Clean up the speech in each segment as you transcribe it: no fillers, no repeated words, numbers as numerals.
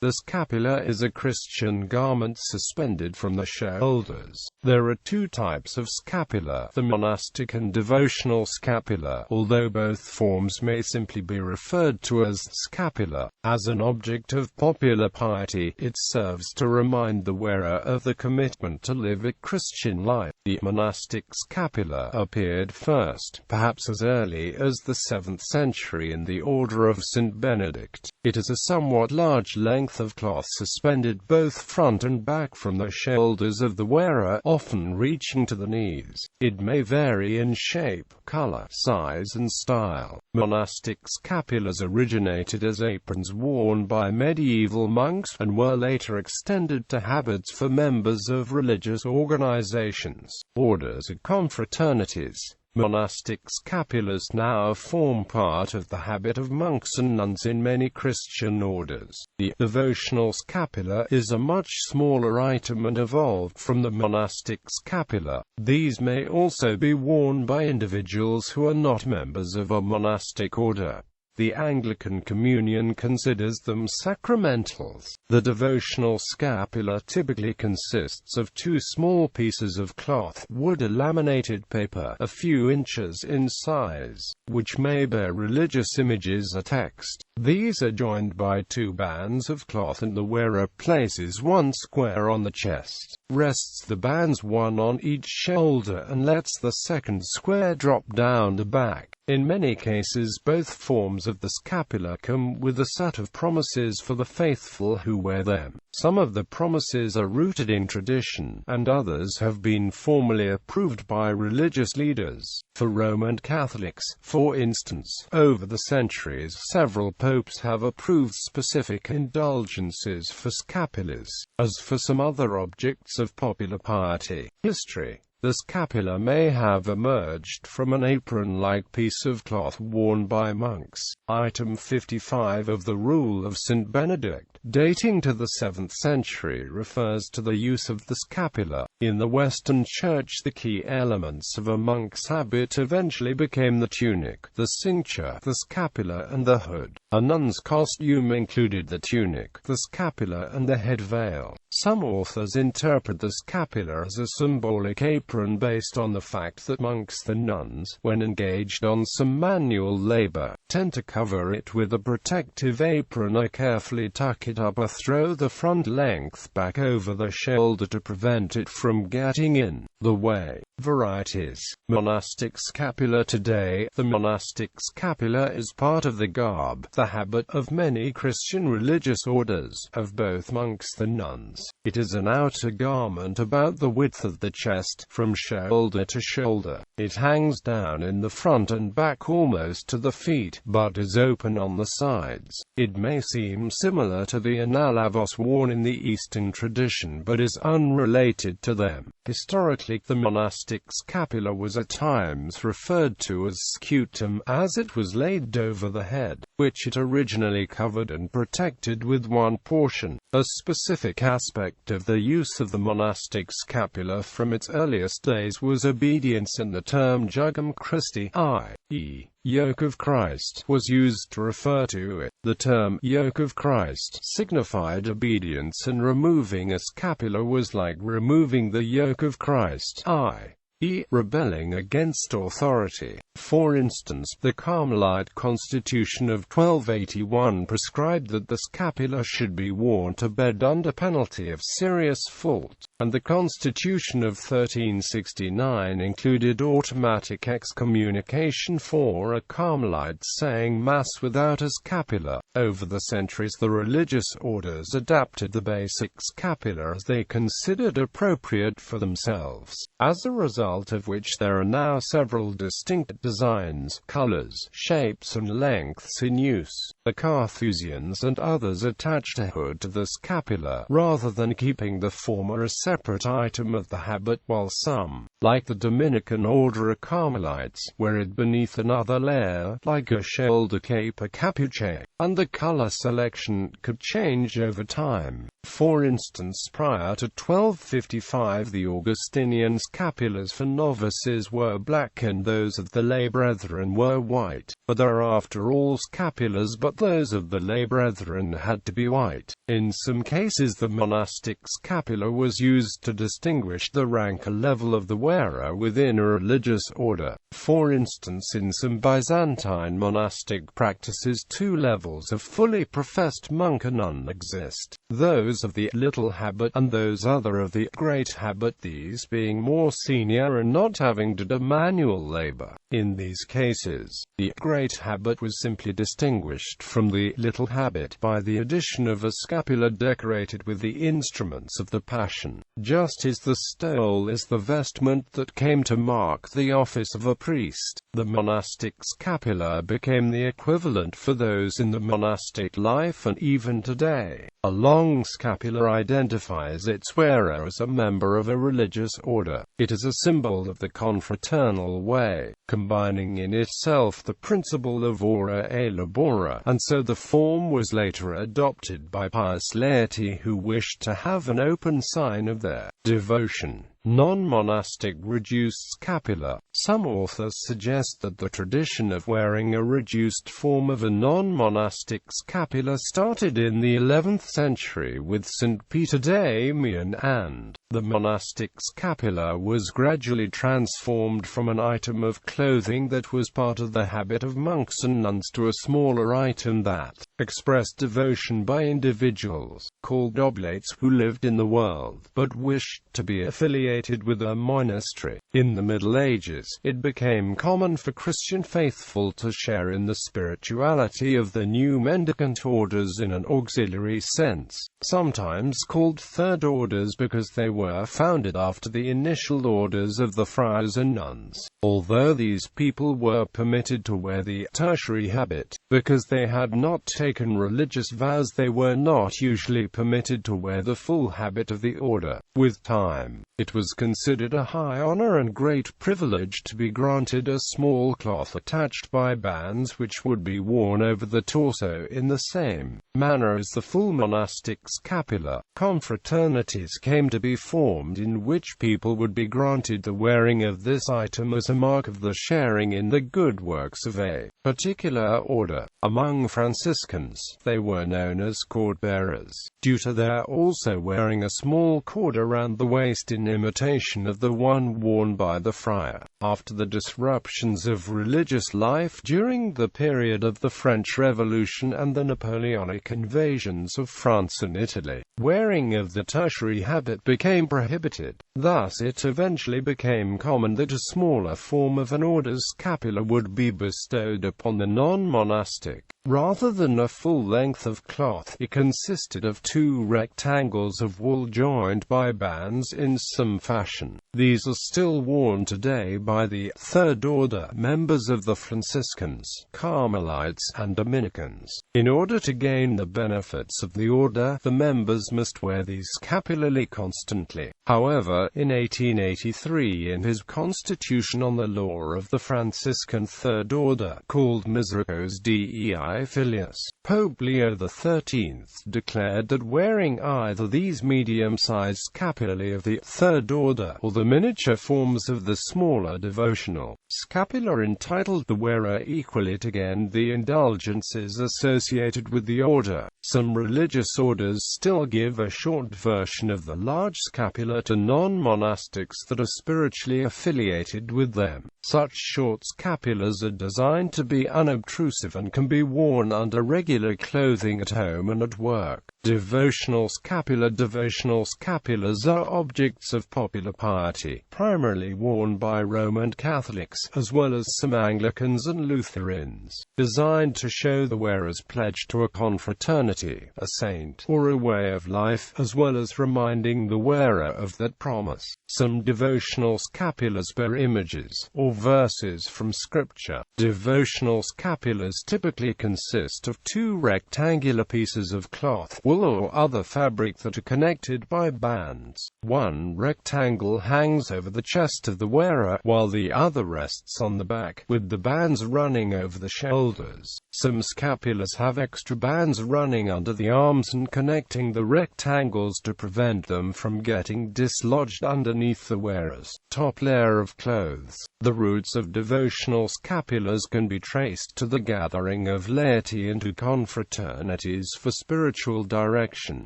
The scapula is a Christian garment suspended from the shoulders. There are two types of scapula, the monastic and devotional scapula, although both forms may simply be referred to as scapula. As an object of popular piety, it serves to remind the wearer of the commitment to live a Christian life. The monastic scapula appeared first, perhaps as early as the 7th century in the Order of Saint Benedict. It is a somewhat large length of cloth suspended both front and back from the shoulders of the wearer, often reaching to the knees. It may vary in shape, color, size and style. Monastic scapulas originated as aprons worn by medieval monks, and were later extended to habits for members of religious organizations, orders and confraternities. Monastic scapulas now form part of the habit of monks and nuns in many Christian orders. The devotional scapula is a much smaller item and evolved from the monastic scapula. These may also be worn by individuals who are not members of a monastic order. The Anglican Communion considers them sacramentals. The devotional scapula typically consists of two small pieces of cloth, wood or laminated paper, a few inches in size, which may bear religious images or text. These are joined by two bands of cloth, and the wearer places one square on the chest, rests the bands one on each shoulder, and lets the second square drop down the back. In many cases, both forms of the scapula come with a set of promises for the faithful who wear them. Some of the promises are rooted in tradition, and others have been formally approved by religious leaders. For Roman Catholics, for instance, over the centuries, several popes have approved specific indulgences for scapulas. As for some other objects of popular piety history, the scapula may have emerged from an apron-like piece of cloth worn by monks. Item 55 of the Rule of Saint Benedict, dating to the 7th century, refers to the use of the scapula. In the Western Church, the key elements of a monk's habit eventually became the tunic, the cincture, the scapula and the hood. A nun's costume included the tunic, the scapula and the head veil. Some authors interpret the scapula as a symbolic apron based on the fact that monks and nuns, when engaged on some manual labor, tend to cover it with a protective apron or carefully tuck it up or throw the front length back over the shoulder to prevent it from getting in the way. Varieties. Monastic scapula. Today, the monastic scapula is part of the garb, the habit of many Christian religious orders, of both monks and nuns. It is an outer garment about the width of the chest, from shoulder to shoulder. It hangs down in the front and back almost to the feet, but is open on the sides. It may seem similar to the analavos worn in the Eastern tradition, but is unrelated to them. Historically, the monastic scapula was at times referred to as scutum, as it was laid over the head, which it originally covered and protected with one portion. A specific aspect of the use of the monastic scapula from its earliest days was obedience, and the term jugum Christi, i.e., yoke of Christ, was used to refer to it. The term yoke of Christ signified obedience, and removing a scapula was like removing the yoke of Christ, i.e., rebelling against authority. For instance, the Carmelite Constitution of 1281 prescribed that the scapula should be worn to bed under penalty of serious fault, and the Constitution of 1369 included automatic excommunication for a Carmelite saying Mass without a scapula. Over the centuries, the religious orders adapted the basic scapula as they considered appropriate for themselves, as a result of which there are now several distinct designs, colors, shapes and lengths in use. The Carthusians and others attached a hood to the scapula, rather than keeping the former a separate item of the habit, while some, like the Dominican order of Carmelites, wear it beneath another layer, like a shoulder cape or capuche, and the color selection could change over time. For instance, prior to 1255 the Augustinian scapulars for novices were black and those of the lay brethren were white, but thereafter all scapulars but those of the lay brethren had to be white. In some cases the monastic scapular was used to distinguish the rank or level of the wearer within a religious order. For instance, in some Byzantine monastic practices two levels of fully professed monk or nun exist, those of the little habit and those other of the great habit, these being more senior and not having to do manual labor. In these cases, the great habit was simply distinguished from the little habit by the addition of a scapular decorated with the instruments of the Passion, just as the stole is the vestment that came to mark the office of a priest. The monastic scapular became the equivalent for those in the monastic life, and even today, a long scapular identifies its wearer as a member of a religious order. It is a symbol of the confraternal way, combining in itself the principle of ora et labora, and so the form was later adopted by pious laity who wished to have an open sign of their devotion. Non-monastic reduced scapular. Some authors suggest that the tradition of wearing a reduced form of a non-monastic scapular started in the 11th century with St. Peter Damian, and the monastic scapular was gradually transformed from an item of clothing that was part of the habit of monks and nuns to a smaller item that expressed devotion by individuals, called oblates, who lived in the world, but wished to be affiliated with a monastery. In the Middle Ages, it became common for Christian faithful to share in the spirituality of the new mendicant orders in an auxiliary sense, sometimes called third orders because they were founded after the initial orders of the friars and nuns. Although these people were permitted to wear the tertiary habit, because they had not taken religious vows, they were not usually permitted to wear the full habit of the order. With time, it was considered a high honor and great privilege to be granted a small cloth attached by bands which would be worn over the torso in the same manner as the full monastic scapular. Confraternities came to be formed in which people would be granted the wearing of this item as a mark of the sharing in the good works of a particular order. Among Franciscans, they were known as cord-bearers, due to their also wearing a small cord around the waist in imitation of the one worn by the friar. After the disruptions of religious life during the period of the French Revolution and the Napoleonic invasions of France and Italy, wearing of the tertiary habit became prohibited. Thus it eventually became common that a smaller form of an order's scapular would be bestowed upon the non-monastic. Rather than a full length of cloth, it consisted of two rectangles of wool joined by bands in some fashion. These are still worn today by the Third Order members of the Franciscans, Carmelites, and Dominicans. In order to gain the benefits of the order, the members must wear these scapularly constantly. However, in 1883, in his Constitution on the Law of the Franciscan Third Order, called Misericors Dei Filius, Pope Leo XIII declared that wearing either these medium-sized scapulae of the Third Order, or the miniature forms of the smaller devotional scapular, entitled the wearer equally to gain the indulgences associated with the order. Some religious orders still give a short version of the large scapula to non-monastics that are spiritually affiliated with them. Such short scapulars are designed to be unobtrusive and can be worn under regular clothing at home and at work. Devotional scapula. Devotional scapulars are objects of popular piety, primarily worn by Roman Catholics, as well as some Anglicans and Lutherans, designed to show the wearer's pledge to a confraternity, a saint, or a way of life, as well as reminding the wearer of that promise. Some devotional scapulars bear images, or verses from Scripture. Devotional scapulars typically consist of two rectangular pieces of cloth, wool or other fabric that are connected by bands. One rectangle hangs over the chest of the wearer, while the other rests on the back, with the bands running over the shoulders. Some scapulars have extra bands running under the arms and connecting the rectangles to prevent them from getting dislodged underneath the wearer's top layer of clothes. The roots of devotional scapulars can be traced to the gathering of laity into confraternities for spiritual direction,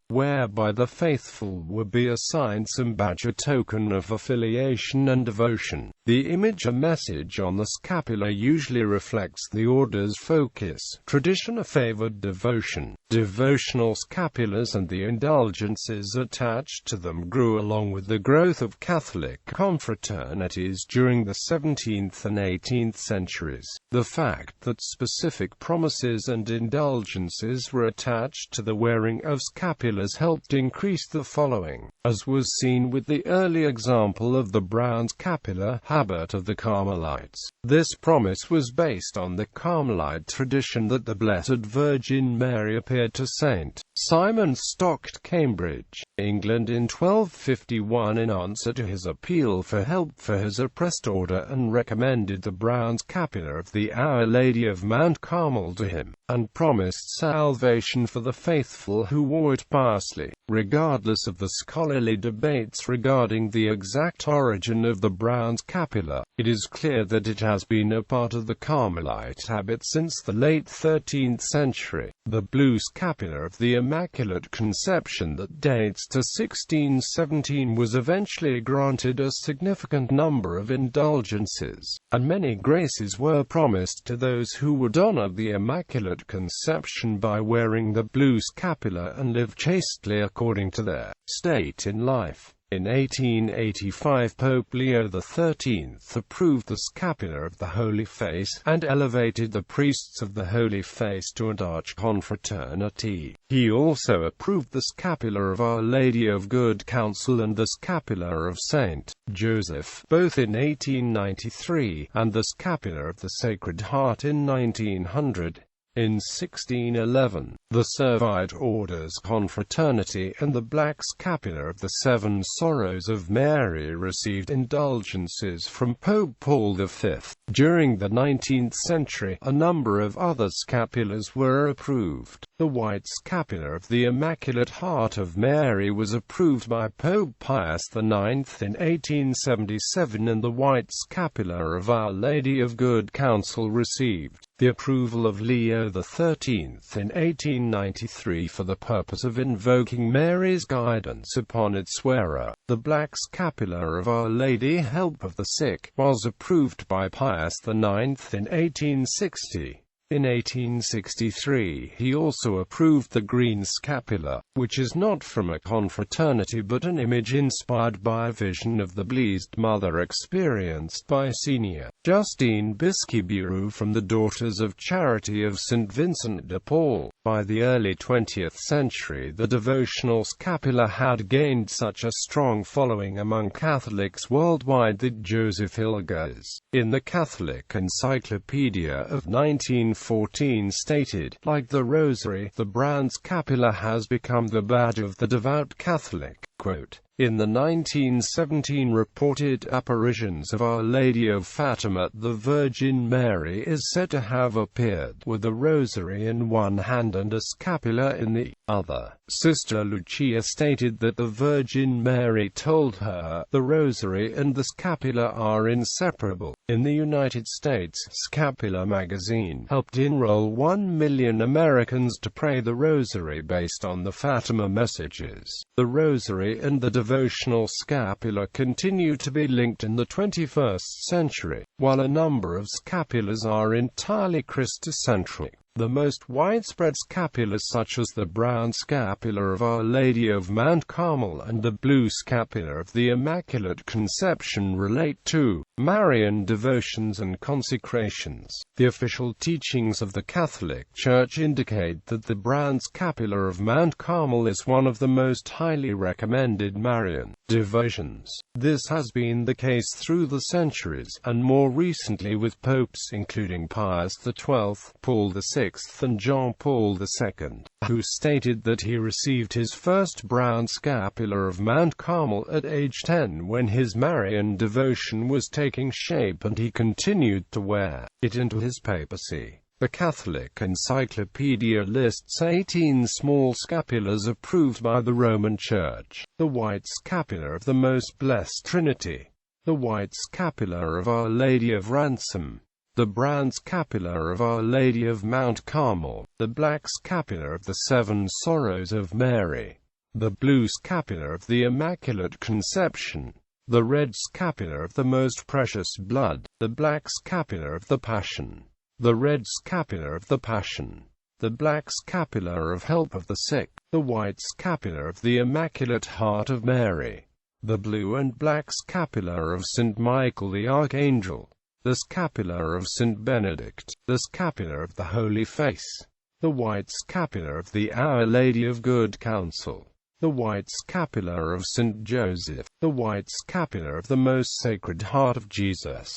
whereby the faithful were be assigned some badge or token of affiliation and devotion. The image or message on the scapula usually reflects the order's focus. Tradition favored devotion. Devotional scapulars and the indulgences attached to them grew along with the growth of Catholic confraternities during the 17th and 18th centuries. The fact that specific promises and indulgences were attached to the wearing of scapulars helped increase the following, as was seen with the early example of the brown scapular habit of the Carmelites. This promise was based on the Carmelite tradition that the Blessed Virgin Mary appeared to Saint Simon Stocked, Cambridge, England in 1251 in answer to his appeal for help for his oppressed order, and recommended the brown scapular of the Our Lady of Mount Carmel to him, and promised salvation for the faithful who wore it piously. Regardless of the scholarly debates regarding the exact origin of the brown scapular, it is clear that it has been a part of the Carmelite habit since the late 13th century. The blue scapular of the Immaculate Conception that dates to 1617 was eventually granted a significant number of indulgences, and many graces were promised to those who would honor the Immaculate Conception by wearing the blue scapular and live chastely according to their state in life. In 1885, Pope Leo XIII approved the scapular of the Holy Face, and elevated the priests of the Holy Face to an archconfraternity. He also approved the scapular of Our Lady of Good Counsel and the scapular of Saint Joseph, both in 1893, and the scapular of the Sacred Heart in 1900. In 1611, the Servite Orders Confraternity and the Black Scapular of the Seven Sorrows of Mary received indulgences from Pope Paul V. During the 19th century, a number of other scapulars were approved. The white scapular of the Immaculate Heart of Mary was approved by Pope Pius IX in 1877, and the white scapular of Our Lady of Good Counsel received the approval of Leo XIII in 1893 for the purpose of invoking Mary's guidance upon its wearer. The black scapular of Our Lady Help of the Sick was approved by Pius IX in 1860. In 1863, he also approved the green scapular, which is not from a confraternity but an image inspired by a vision of the Blessed Mother experienced by Senior Justine Bisqueburu from the Daughters of Charity of St. Vincent de Paul. By the early 20th century, the devotional scapular had gained such a strong following among Catholics worldwide that Joseph Hilgers, in the Catholic Encyclopedia of 1914, stated, like the Rosary, the brown scapular has become the badge of the devout Catholic. Quote, in the 1917 reported apparitions of Our Lady of Fatima, the Virgin Mary is said to have appeared with a rosary in one hand and a scapular in the other. Sister Lucia stated that the Virgin Mary told her, the rosary and the scapular are inseparable. In the United States, Scapular magazine helped enroll 1 million Americans to pray the rosary based on the Fatima messages. The rosary and the devotional scapular continue to be linked in the 21st century, while a number of scapulars are entirely Christocentric. The most widespread scapulars, such as the brown scapular of Our Lady of Mount Carmel and the blue scapular of the Immaculate Conception, relate to Marian devotions and consecrations. The official teachings of the Catholic Church indicate that the brown scapular of Mount Carmel is one of the most highly recommended Marian devotions. This has been the case through the centuries, and more recently with popes including Pius XII, Paul VI, and John Paul II, who stated that he received his first brown scapular of Mount Carmel at age 10 when his Marian devotion was taking shape, and he continued to wear it into his papacy. The Catholic Encyclopedia lists 18 small scapulars approved by the Roman Church: the white scapular of the Most Blessed Trinity, the white scapular of Our Lady of Ransom, the brown scapular of Our Lady of Mount Carmel, the black scapular of the Seven Sorrows of Mary, the blue scapular of the Immaculate Conception, the red scapular of the Most Precious Blood, the black scapular of the Passion, the red scapular of the Passion, the black scapular of Help of the Sick, the white scapular of the Immaculate Heart of Mary, the blue and black scapular of St. Michael the Archangel, the scapular of Saint Benedict, the scapular of the Holy Face, the white scapular of the Our Lady of Good Counsel, the white scapular of Saint Joseph, the white scapular of the Most Sacred Heart of Jesus,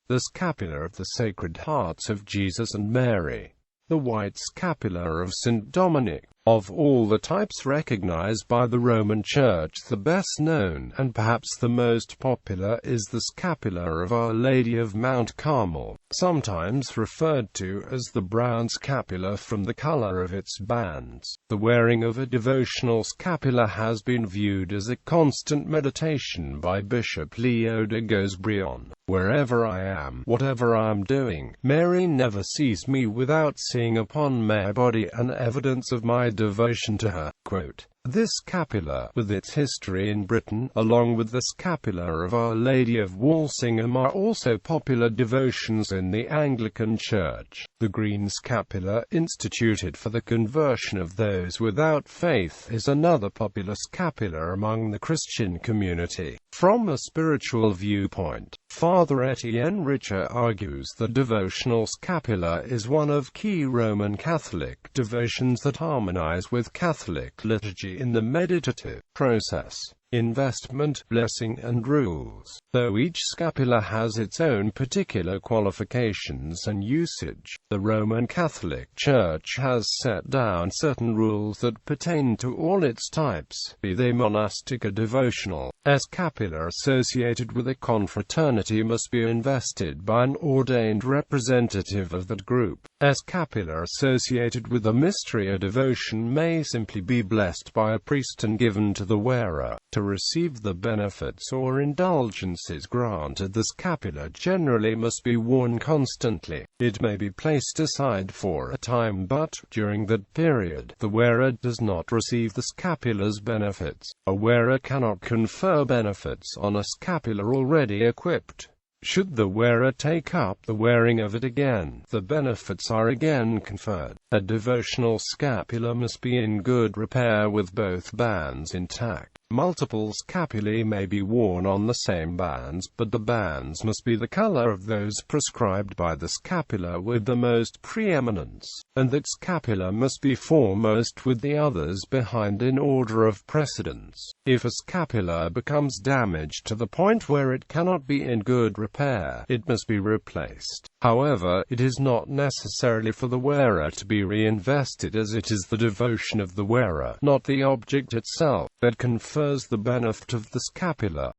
the scapular of the Sacred Hearts of Jesus and Mary, the white scapular of Saint Dominic. Of all the types recognized by the Roman Church, the best known, and perhaps the most popular, is the scapular of Our Lady of Mount Carmel, sometimes referred to as the brown scapular from the color of its bands. The wearing of a devotional scapular has been viewed as a constant meditation by Bishop Leo de Gosbrion. Wherever I am, whatever I am doing, Mary never sees me without seeing upon my body an evidence of my devotion to her. Quote, this scapular, with its history in Britain, along with the scapular of Our Lady of Walsingham, are also popular devotions in the Anglican Church. The green scapular, instituted for the conversion of those without faith, is another popular scapular among the Christian community. From a spiritual viewpoint, Father Etienne Richer argues the devotional scapular is one of key Roman Catholic devotions that harmonize with Catholic liturgy in the meditative process, investment, blessing and rules. Though each scapular has its own particular qualifications and usage, the Roman Catholic Church has set down certain rules that pertain to all its types, be they monastic or devotional. A scapular associated with a confraternity must be invested by an ordained representative of that group. A scapular associated with a mystery or devotion may simply be blessed by a priest and given to the wearer. To receive the benefits or indulgences granted, the scapular generally must be worn constantly. It may be placed aside for a time, but, during that period, the wearer does not receive the scapular's benefits. A wearer cannot confer benefits on a scapular already equipped. Should the wearer take up the wearing of it again, the benefits are again conferred. A devotional scapular must be in good repair with both bands intact. Multiple scapulae may be worn on the same bands, but the bands must be the color of those prescribed by the scapular with the most preeminence, and that scapula must be foremost with the others behind in order of precedence. If a scapular becomes damaged to the point where it cannot be in good repair, it must be replaced. However, it is not necessarily for the wearer to be reinvested, as it is the devotion of the wearer, not the object itself, that confers the benefit of the scapular.